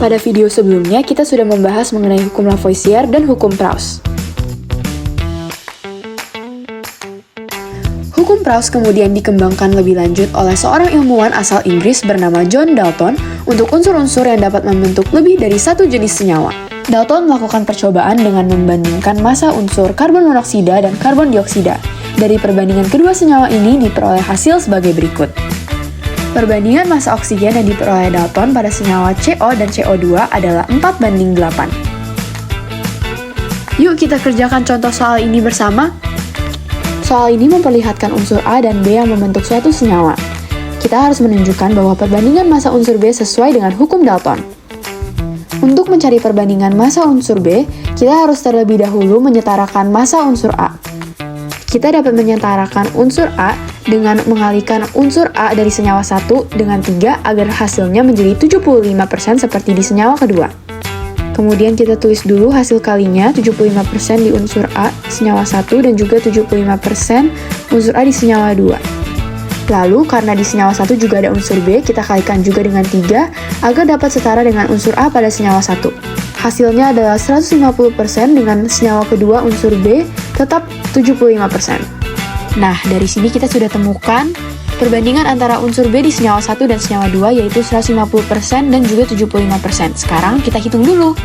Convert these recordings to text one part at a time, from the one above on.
Pada video sebelumnya, kita sudah membahas mengenai hukum Lavoisier dan hukum Proust. Hukum Proust kemudian dikembangkan lebih lanjut oleh seorang ilmuwan asal Inggris bernama John Dalton untuk unsur-unsur yang dapat membentuk lebih dari satu jenis senyawa. Dalton melakukan percobaan dengan membandingkan massa unsur karbon monoksida dan karbon dioksida. Dari perbandingan kedua senyawa ini diperoleh hasil sebagai berikut. Perbandingan massa oksigen yang diperoleh Dalton pada senyawa CO dan CO2 adalah 4:8. Yuk kita kerjakan contoh soal ini bersama. Soal ini memperlihatkan unsur A dan B yang membentuk suatu senyawa. Kita harus menunjukkan bahwa perbandingan massa unsur B sesuai dengan hukum Dalton. Untuk mencari perbandingan massa unsur B, kita harus terlebih dahulu menyetarakan massa unsur A. Kita dapat menyetarakan unsur A dengan mengalihkan unsur A dari senyawa 1 dengan 3 agar hasilnya menjadi 75% seperti di senyawa kedua. Kemudian kita tulis dulu hasil kalinya, 75% di unsur A senyawa 1 dan juga 75% unsur A di senyawa 2. Lalu karena di senyawa 1 juga ada unsur B, kita kalikan juga dengan 3 agar dapat setara dengan unsur A pada senyawa 1. Hasilnya adalah 150% dengan senyawa kedua unsur B tetap 75%. Nah, dari sini kita sudah temukan perbandingan antara unsur B di senyawa 1 dan senyawa 2 yaitu 150% dan juga 75%. Sekarang kita hitung dulu.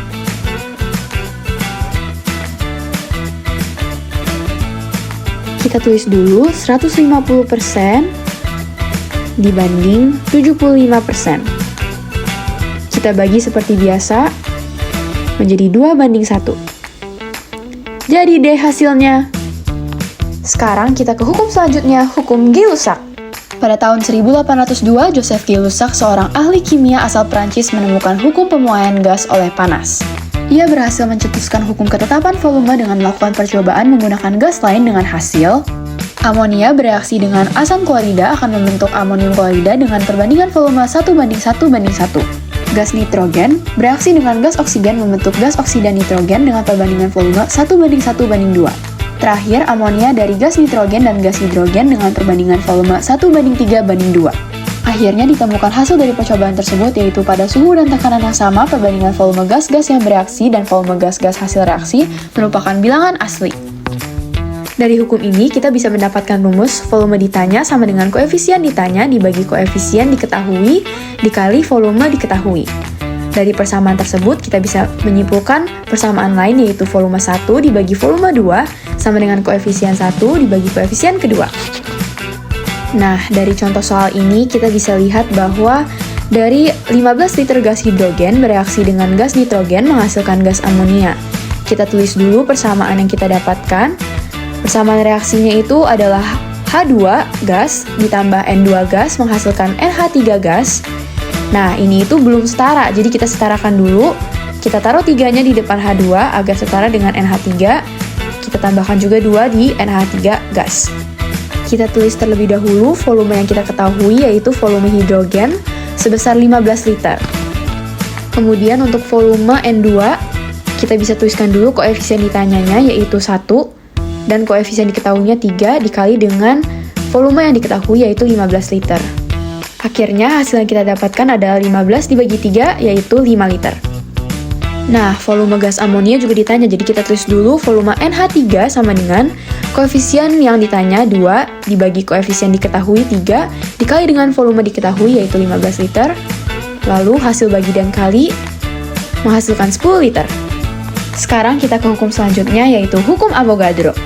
Kita tulis dulu 150% dibanding 75%. Kita bagi seperti biasa menjadi 2:1. Jadi deh hasilnya. Sekarang kita ke hukum selanjutnya, hukum Gay-Lussac. Pada tahun 1802, Joseph Gay-Lussac, seorang ahli kimia asal Prancis, menemukan hukum pemuaian gas oleh panas. Ia berhasil mencetuskan hukum ketetapan volume dengan melakukan percobaan menggunakan gas lain dengan hasil amonia bereaksi dengan asam klorida akan membentuk amonium klorida dengan perbandingan volume 1:1:1. Gas nitrogen bereaksi dengan gas oksigen membentuk gas oksida nitrogen dengan perbandingan volume 1:1:2. Terakhir, amonia dari gas nitrogen dan gas hidrogen dengan perbandingan volume 1:3:2. Akhirnya ditemukan hasil dari percobaan tersebut, yaitu pada suhu dan tekanan yang sama, perbandingan volume gas-gas yang bereaksi dan volume gas-gas hasil reaksi merupakan bilangan asli. Dari hukum ini, kita bisa mendapatkan rumus volume ditanya sama dengan koefisien ditanya dibagi koefisien diketahui dikali volume diketahui. Dari persamaan tersebut, kita bisa menyimpulkan persamaan lain, yaitu volume 1 dibagi volume 2 sama dengan koefisien 1 dibagi koefisien kedua. Nah, dari contoh soal ini, kita bisa lihat bahwa dari 15 liter gas hidrogen bereaksi dengan gas nitrogen menghasilkan gas amonia. Kita tulis dulu persamaan yang kita dapatkan. Persamaan reaksinya itu adalah H2 gas ditambah N2 gas menghasilkan NH3 gas. Nah, ini itu belum setara, jadi kita setarakan dulu. Kita taruh 3-nya di depan H2 agar setara dengan NH3. Kita tambahkan juga 2 di NH3 gas. Kita tulis terlebih dahulu volume yang kita ketahui, yaitu volume hidrogen sebesar 15 liter. Kemudian untuk volume N2, kita bisa tuliskan dulu koefisien ditanyanya, yaitu 1, dan koefisien diketahuinya 3 dikali dengan volume yang diketahui, yaitu 15 liter. Akhirnya, hasil yang kita dapatkan adalah 15 dibagi 3, yaitu 5 liter. Nah, volume gas amonia juga ditanya, jadi kita tulis dulu volume NH3 sama dengan koefisien yang ditanya 2 dibagi koefisien diketahui 3 dikali dengan volume diketahui, yaitu 15 liter. Lalu, hasil bagi dan kali menghasilkan 10 liter. Sekarang kita ke hukum selanjutnya, yaitu hukum Avogadro.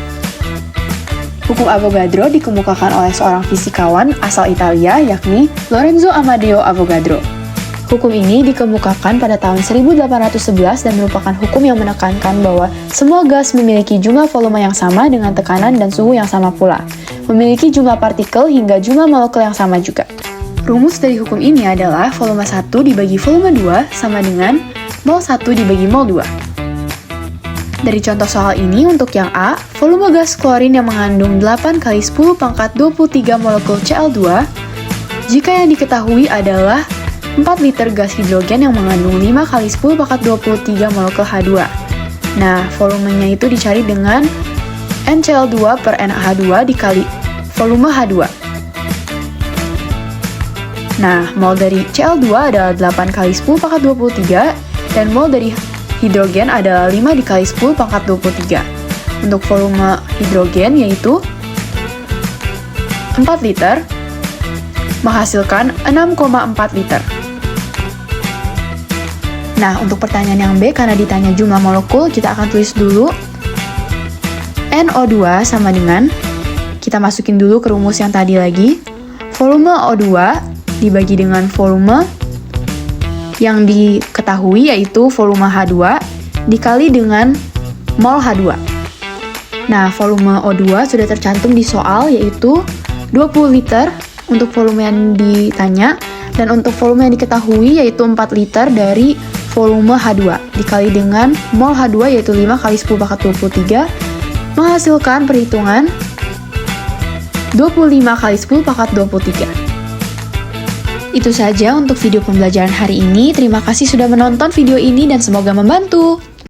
Hukum Avogadro dikemukakan oleh seorang fisikawan asal Italia, yakni Lorenzo Amadeo Avogadro. Hukum ini dikemukakan pada tahun 1811 dan merupakan hukum yang menekankan bahwa semua gas memiliki jumlah volume yang sama dengan tekanan dan suhu yang sama pula, memiliki jumlah partikel hingga jumlah molekul yang sama juga. Rumus dari hukum ini adalah volume 1 dibagi volume 2 sama dengan mol 1 dibagi mol 2. Dari contoh soal ini, untuk yang A, volume gas klorin yang mengandung 8 kali 10 pangkat 23 molekul Cl2, jika yang diketahui adalah 4 liter gas hidrogen yang mengandung 5 kali 10 pangkat 23 molekul H2. Nah, volumenya itu dicari dengan NCl2 per NH2 dikali volume H2. Nah, mol dari Cl2 adalah 8 kali 10 pangkat 23 Dan mol dari hidrogen adalah 5 dikali 10 pangkat 23. Untuk volume hidrogen yaitu 4 liter, menghasilkan 6,4 liter. Nah, untuk pertanyaan yang B, karena ditanya jumlah molekul, kita akan tulis dulu NO2 sama dengan, kita masukin dulu ke rumus yang tadi lagi, volume O2 dibagi dengan volume yang diketahui yaitu volume H2 dikali dengan mol H2. Nah, volume O2 sudah tercantum di soal yaitu 20 liter untuk volume yang ditanya, dan untuk volume yang diketahui yaitu 4 liter dari volume H2 dikali dengan mol H2 yaitu 5 kali 10 pangkat 23, menghasilkan perhitungan 25 kali 10 pangkat 23. Itu saja untuk video pembelajaran hari ini. Terima kasih sudah menonton video ini dan semoga membantu.